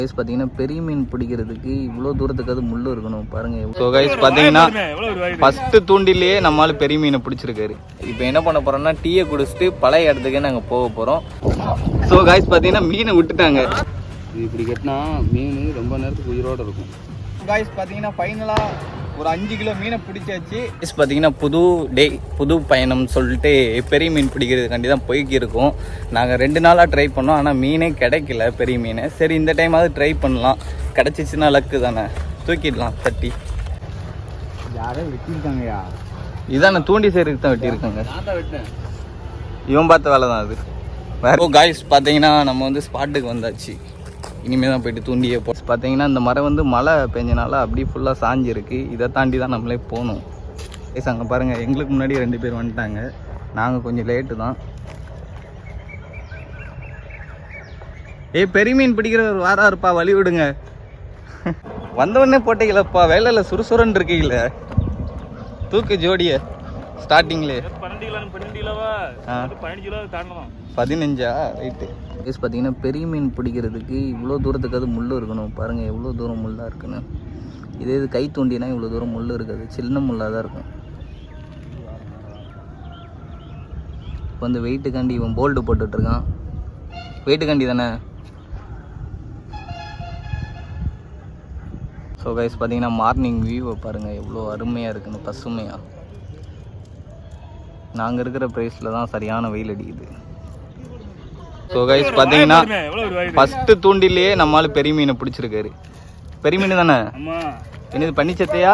பார்த்தீங்கன்னா பெரிய மீன் பிடிக்கிறதுக்கு இவ்வளோ தூரத்துக்கு அது முள்ளு இருக்கணும் பாருங்க. ஸோ கைஸ் பார்த்தீங்கன்னா ஃபஸ்ட்டு தூண்டிலேயே நம்மளால பெரிய மீனை பிடிச்சிருக்காரு. இப்போ என்ன பண்ண போறோம்னா டீயை குடிச்சிட்டு பழைய இடத்துக்கே நாங்கள் போக போகிறோம். ஸோ கைஸ் பார்த்தீங்கன்னா மீனை விட்டுட்டாங்க. இப்படி கட்டினா மீன் ரொம்ப நேரத்துக்கு உயிரோடு இருக்கும். கைஸ் பார்த்தீங்கன்னா ஃபைனலாக ஒரு 5 கிலோ மீனை பிடிச்சாச்சு. கைஸ் பார்த்தீங்கன்னா புது பயணம் சொல்லிட்டு பெரிய மீன் பிடிக்கிறதுக்காண்டி தான் போய்க்கிருக்கோம். நாங்கள் 2 நாளாக ட்ரை பண்ணோம், ஆனால் மீனே கிடைக்கல பெரிய மீன். சரி இந்த டைமாவது ட்ரை பண்ணலாம், கிடச்சிச்சின்னா லக்கு தானே, தூக்கிடலாம் தட்டி. யாரோ வெட்டியிருக்காங்கயா, இதான் தூண்டி செய்கிறதுக்கு தான் வெட்டியிருக்காங்க. இவன் பார்த்த வேலை தான் அது வேறு. காய்ஸ் பார்த்தீங்கன்னா நம்ம வந்து ஸ்பாட்டுக்கு வந்தாச்சு. இனிமேல் தான் போயிட்டு தூண்டியே பார்த்தீங்கன்னா இந்த மரம் மழை பெஞ்சனால அப்படியே ஃபுல்லாக சாஞ்சிருக்கு. இதை தாண்டி தான் நம்மளே போகணும். கைஸ் அங்கே பாருங்கள், எங்களுக்கு முன்னாடி 2 பேர் வந்துட்டாங்க, நாங்கள் கொஞ்சம் லேட்டு தான். பெரிய மீன் பிடிக்கிற ஒரு வாரம் இருப்பா, வழி விடுங்க. வந்தவொடனே போட்டீங்களப்பா, வேலையில் சுறுசுறுன்னு இருக்கீங்கள. தூக்கு ஜோடிய ஸ்டார்டிங்லேயே 15 ரைட்டு. கைஸ் பார்த்தீங்கன்னா பெரிய மீன் பிடிக்கிறதுக்கு இவ்வளோ தூரத்துக்கு அது முள் இருக்கணும் பாருங்கள், எவ்வளோ தூரம் முள்ளாக இருக்குன்னு. இதே இது கை தூண்டினா இவ்வளோ தூரம் முள் இருக்காது, சின்ன முள்ளாக தான் இருக்கும். இப்போ வந்து வெயிட்டுக்காண்டி இவன் போல்டு போட்டுட்ருக்கான். வெயிட்டுக்காண்டி தானே. ஸோ கைஸ் பார்த்தீங்கன்னா மார்னிங் வியூவை பாருங்கள் எவ்வளோ அருமையாக இருக்குன்னு, பசுமையாக. நாங்கள் இருக்கிற ப்ரைஸில் தான் சரியான வெயில் அடிக்குது. ஸோ கைஸ் பார்த்தீங்கன்னா ஃபஸ்ட்டு தூண்டிலேயே நம்மளால பெரிய மீனை பிடிச்சிருக்காரு. பெரிய மீன் தானே, என்னது பன்னிச்சத்தையா?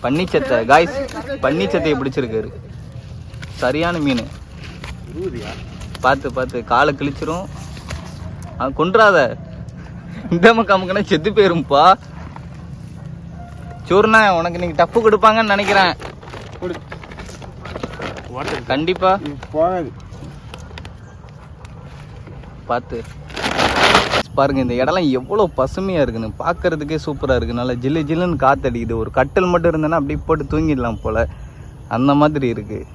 பன்னிச்சத்தை காய்ஸ், பன்னிச்சத்தையை பிடிச்சிருக்காரு. சரியான மீன். பார்த்து காலை கிழிச்சிரும். கொன்றாத, இந்த மக்காமுக்குன்னா செத்து போயிரும்பா. சோறுனா உனக்கு நீங்கள் டப்பு கொடுப்பாங்கன்னு நினைக்கிறேன். கண்டிப்பா போகாது. பார்த்து பாருங்க, இந்த இடம்லாம் எவ்வளோ பசுமையாக இருக்குன்னு, பார்க்கறதுக்கே சூப்பராக இருக்குது. நல்லா ஜில்லு ஜில்லுன்னு காற்றடிக்குது. ஒரு கட்டல் மட்டும் இருந்தேன்னா அப்படியே போட்டு தூங்கிடலாம் போல், அந்த மாதிரி இருக்குது.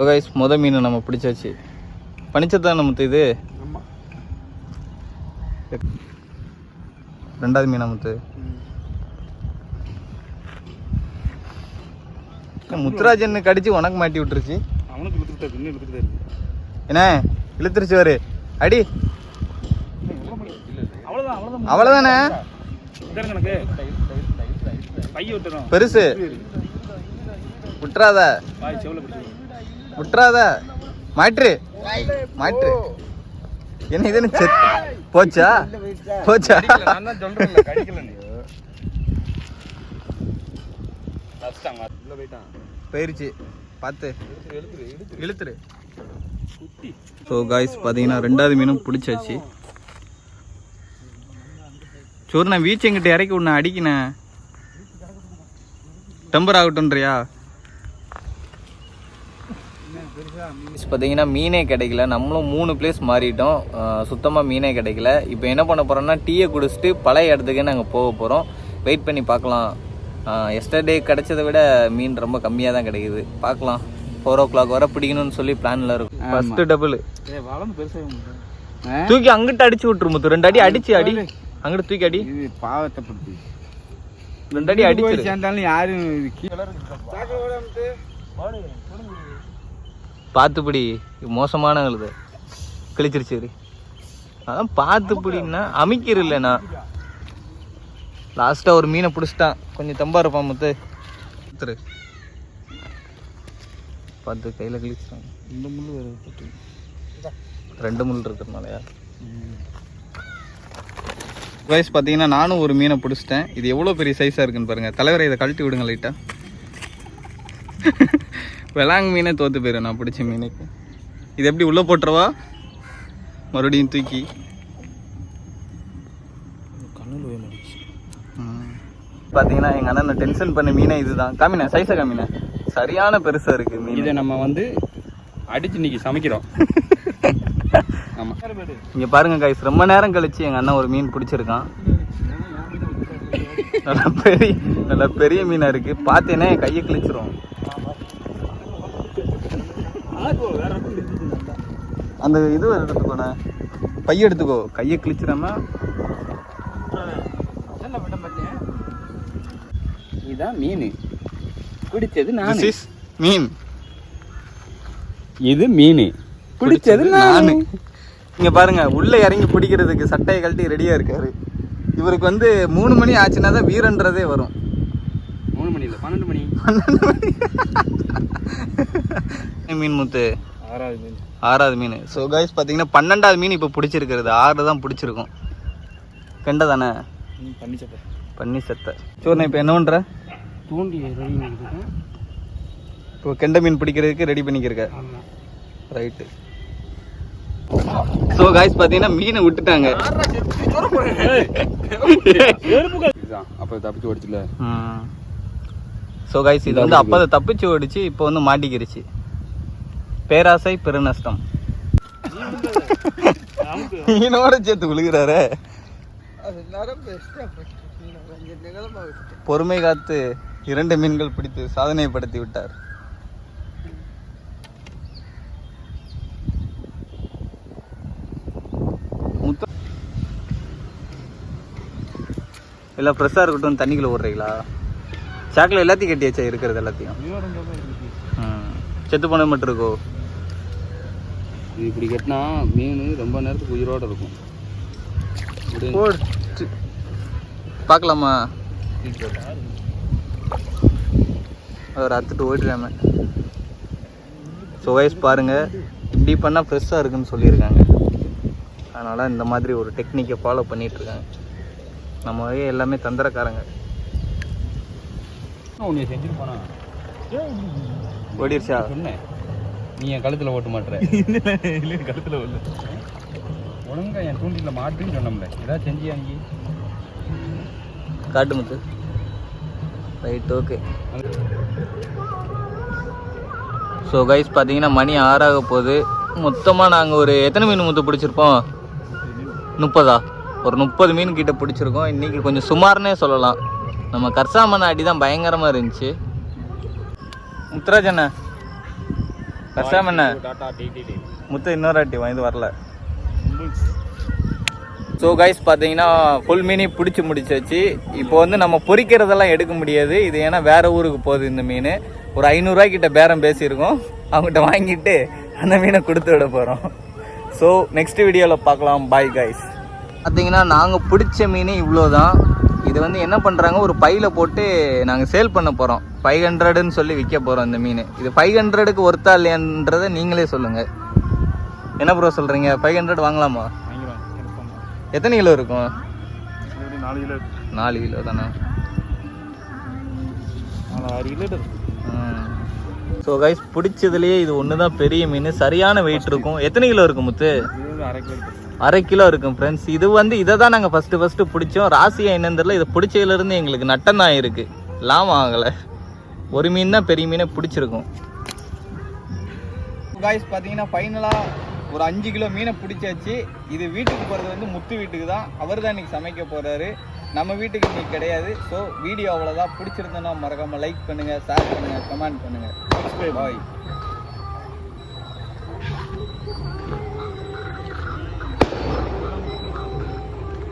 கைஸ் மீன் நம்ம பிடிச்சாச்சு. பனிச்சத்தான் நமக்கு இது 2வது மீன் நமக்கு. முத்துராஜன் கடிச்சு உனக்கு மாட்டி விட்டுருச்சு. என்ன இழுத்துருச்சு வரு அடி, அவ்வளவுதானே. பெருசு விட்டுறாத மாற்று. என்ன இதுன்னு போச்சா போயிருச்சு. பார்த்து இழுத்துரு. ஸோ காய்ஸ் பார்த்தீங்கன்னா 2வது மீனும் பிடிச்சாச்சு. சோறு நான் வீச்சு எங்கிட்ட இறக்கி விடனே அடிக்கினேன், டெம்பர் ஆகட்டும்ன்றியா? பார்த்தீங்கன்னா மீனே கிடைக்கல. நம்மளும் 3 பிளேஸ் மாறிட்டோம், சுத்தமாக மீனே கிடைக்கல. இப்போ என்ன பண்ண போகிறோம்னா டீயை குடிச்சிட்டு பழைய இடத்துக்கே நாங்கள் போக போகிறோம். வெயிட் பண்ணி பார்க்கலாம். எஸ்டர்டே கிடைச்சதை விட மீன் ரொம்ப கம்மியாக தான் கிடைக்குது. பார்க்கலாம், 4 o'clock வர பிடிக்கணும்னு சொல்லி பிளான்ல இருக்கும். ஃபர்ஸ்ட் டபுள் தூக்கி அங்கிட்ட அடிச்சு விட்டுரு முத்து. 2 அடி அடிச்சு அடி, அங்கிட்ட தூக்கி அடி. பாவத்தை படுத்தி 2 அடி அடிச்சு சேர்ந்தாலும் யாரும் பார்த்துப்படி. மோசமான எழுது கிழிச்சிருச்சு. அதான் பார்த்துப்படின்னா அமைக்கிற இல்லைண்ணா. லாஸ்ட்டாக ஒரு மீனை பிடிச்சிட்டான், கொஞ்சம் தம்பா இருப்பான் முத்து. பார்த்து கையில் கிழிச்சிட்டாங்க. 2 முள் வேறு 2 முள் இருக்கிறதுனாலயா? வயசு பார்த்தீங்கன்னா நானும் ஒரு மீனை பிடிச்சிட்டேன். இது எவ்வளோ பெரிய சைஸாக இருக்குன்னு பாருங்கள். தலைவரை இதை கழட்டி விடுங்க லைட்டாக. வெளாங் மீனே தோற்று போயிடும் நான் பிடிச்ச மீனுக்கு. இது எப்படி உள்ளே போட்டுருவா மறுபடியும் தூக்கி? பார்த்தீங்கன்னா எங்கள் அண்ணன் டென்ஷன் பண்ண மீனே இதுதான். காமின சைஸை காமின சரியான பெருசாக இருக்குது மீன். இதை நம்ம வந்து அடிச்சு இன்னைக்கு சமைக்கிறோம். ஆமாம், இங்கே பாருங்க காய்ஸ், ரொம்ப நேரம் கழிச்சு எங்கள் அண்ணன் ஒரு மீன் பிடிச்சிருக்கான். நல்லா பெரிய மீனாக இருக்குது. பார்த்தேன்னா என் கையை கிழிச்சிரும். அந்த இது எடுத்துக்கோண்ணே, பைய எடுத்துக்கோ, கையை கிழிச்சிடாம. இதுதான் மீன் பிடிச்சது நான். மீன் இது மீன் பிடிச்சது நான். இங்க பாருங்க, உள்ள இறங்கி பிடிக்கிறதுக்கு சட்டையை கழட்டி ரெடியா இருக்காரு. இவருக்கு வந்து 3 மணி ஆச்சுன்னா தான் வீரன்றதே வரும். 3 மணி இல்லை, 12 மணி. மீன் முத்து 6வது மீன். 6வது மீன். ஸோ கைஸ் பார்த்தீங்கன்னா 12வது மீன் இப்போ பிடிச்சிருக்கிறது. 6 தான் பிடிச்சிருக்கும். கெண்டை தானே? பண்ணி செத்த. சோர்ண்ணா இப்போ என்ன பண்ணுற? தூண்டி ரெடி பண்ணிருக்கேன். இப்போ கெண்டை மீன் பிடிக்கிறதுக்கு ரெடி பண்ணிக்கிருக்க. ரைட்டு. ஸோ கைஸ் பார்த்தீங்கன்னா மீனை விட்டுட்டாங்க. அப்போ தப்பிச்சு ஓடிச்சுல. ஸோ கைஸ் இது வந்து அப்போ தப்பிச்சு ஓடிச்சு, இப்போ வந்து மாட்டிக்கிருச்சு. பேராசை பெருநஷ்டம். மீனோட சேர்த்து விழுகிறாரு. பொறுமை காத்து 2 மீன்கள் பிடித்து சாதனைப்படுத்தி விட்டார். எல்லாம் ஃப்ரெஷ்ஷாக இருக்கட்டும். தண்ணிக்குள்ள ஓடுறீங்களா? சாக்கில் எல்லாத்தையும் கட்டியாச்சா? இருக்கிறது எல்லாத்தையும் செத்து போனது மட்டும் இருக்கோ? இது இப்படி கட்டினா மீன் ரொம்ப நேரத்துக்கு உயிரோடு இருக்கும். பார்க்கலாமா? அவர் அத்துட்டு ஓடிடாம. ஸோ வயசு பாருங்கள், இப்படி பண்ணால் ஃப்ரெஷ்ஷாக இருக்குன்னு சொல்லியிருக்காங்க. அதனால் இந்த மாதிரி ஒரு டெக்னிக்கை ஃபாலோ பண்ணிகிட்ருக்காங்க. நம்ம வகையை எல்லாமே தந்திரக்காரங்க. உன்னை செஞ்சுட்டு போனா ஓடிடுச்சா? சொன்னேன், நீ என் கழுத்தில் ஓட்ட மாட்டேற. கழுத்தில் ஓடல, ஒழுங்கா என் தூண்டில மாட்டுன்னு சொன்னோம்ல. ஏதாவது செஞ்சியா நீ? காட்டு முத்து. Right, okay. ஸோ கைஸ் பார்த்தீங்கன்னா மணி 6 ஆக போகுது. மொத்தமாக நாங்கள் ஒரு எத்தனை மீன் முத்து பிடிச்சிருப்போம்? 30. ஒரு 30 மீன் கிட்ட பிடிச்சிருக்கோம். இன்றைக்கி கொஞ்சம் சுமார்னே சொல்லலாம். நம்ம கர்சாமண்ண அடி தான் பயங்கரமாக இருந்துச்சு. முத்துராஜ் அண்ணா, கர்சாமண்ண முத்து இன்னொரு அட்டி வாங்கி வரல. ஸோ கைஸ் பார்த்தீங்கன்னா ஃபுல் மீனி பிடிச்சி முடிச்சாச்சு. இப்போ வந்து நம்ம பொரிக்கிறதெல்லாம் எடுக்க முடியாது. இது ஏன்னா வேறு ஊருக்கு போகுது இந்த மீன். ஒரு 500 ரூபாய்க்கிட்ட பேரம் பேசியிருக்கோம். அவங்ககிட்ட வாங்கிட்டு அந்த மீனை கொடுத்து விட போகிறோம். ஸோ நெக்ஸ்ட் வீடியோவில் பார்க்கலாம். Bye guys. பார்த்தீங்கன்னா நாங்கள் பிடிச்ச மீன் இவ்வளோ தான். இது வந்து என்ன பண்ணுறாங்க, ஒரு பையில் போட்டு நாங்கள் சேல் பண்ண போகிறோம். 500ன்னு சொல்லி விற்க போகிறோம் இந்த மீன். இது 500க்கு ஒர்த்தா இல்லையான்றதை நீங்களே சொல்லுங்கள். என்ன ப்ரோ சொல்கிறீங்க? 500 வாங்கலாமா? எத்தனை கிலோ இருக்கும்? 4 கிலோ. 4 கிலோ தானே? 6 கிலோ. ஸோ கைஸ் பிடிச்சதுலேயே இது ஒன்று தான் பெரிய மீன். சரியான வெயிட் இருக்கும். எத்தனை கிலோ இருக்கும் முத்து? 1/2 கிலோ இருக்கும் ஃப்ரெண்ட்ஸ். இது வந்து இதை தான் நாங்கள் ஃபஸ்ட்டு பிடிச்சோம். ராசியாக என்னன்னு தெரியல. இதை பிடிச்சதுலேருந்து எங்களுக்கு நட்டம் தான் இருக்குது, லாபம் ஆகலை. ஒரு மீன் தான் பெரிய மீனை பிடிச்சிருக்கும். கைஸ் பார்த்தீங்கன்னா ஃபைனலாக ஒரு 5 கிலோ மீனை பிடிச்சாச்சு. இது வீட்டுக்கு போகிறது வந்து முத்து வீட்டுக்கு தான். அவர் தான் இன்றைக்கி சமைக்க போகிறாரு. நம்ம வீட்டுக்கு இன்றைக்கி கிடையாது. ஸோ வீடியோ அவ்வளோதான். பிடிச்சிருந்தோன்னா மறக்காமல் லைக் பண்ணுங்கள், ஷேர் பண்ணுங்கள், கமெண்ட் பண்ணுங்கள். பாய்.